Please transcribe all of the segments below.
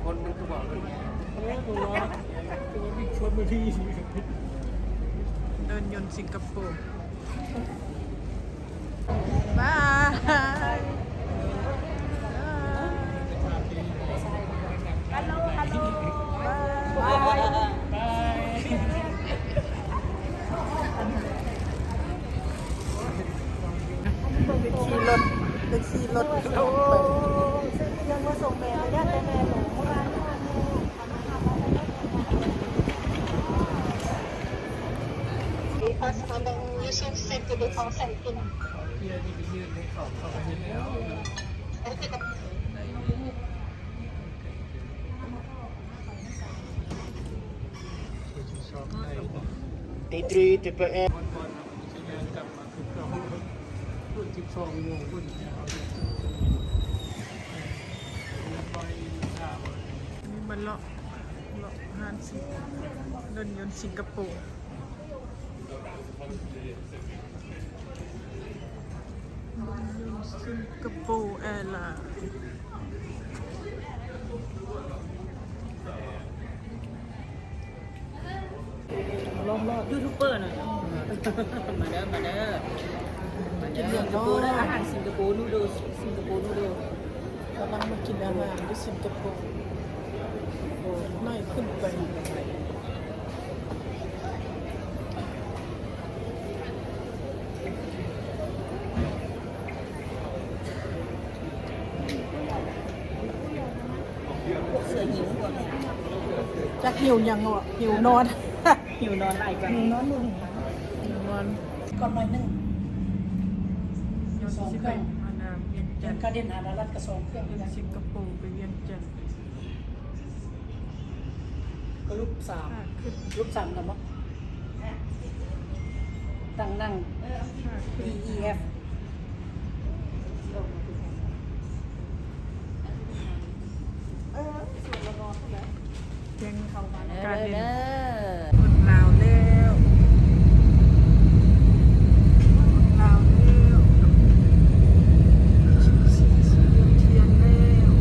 คนมันก็บอกเลยเดินยนต์สิงคโปร์บาย ฮัลโหลฮัลโหล ขี่รถไปขี่รถ โอ้ซึ่งยังมาส่งแม่ญาติแม่หลงเมื่อวานตีตรีติดไปแอร์นี่มันเลาะห้างสิเดินยนต์สิงคโปร์สิงคโปร์แอร์ไลน์ ยูทูบเบอร์หน่อยมาเด้อมาเด้อมาเด้อสิงคโปร์อาหารสิงคโปร์นูโดสิงคโปร์นูโด กำลังมากินอาหารที่สิงคโปร์โอ้น่าขึ้นไปเสือหิวกว่า จะหิวยังวะหิวนอน หิวนอนไหลกันหิวนอนมึง หิวนอน ก่อนหน่อยนึง สองเครื่องมาดามเวียงจันทร์ กระเด็นหาดารัดกระสองเครื่อง สิงคโปร์ไปเวียงจันทร์ ก็ลูกสามลูกสามนะมั้งตั้งนั่ง EEF เพียงเข้ามา เด้ การ อ เดิน เด้อ คนลาวแล้วคนลาวแล้วเทียนแล้ว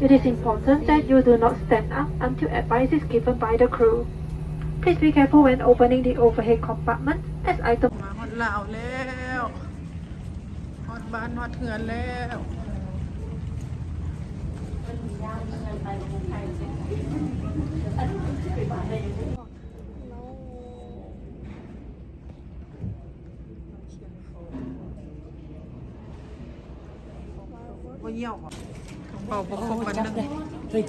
It is important that you do not stand up until advice is given by the crew. Please be careful when opening the overhead compartment as items มาฮอดลาวแล้วฮอดบ้านฮอดเฮือนแล้วว่าเยี่ยวบ่เขาบอกว่าครบวันหนึง เฮ้ย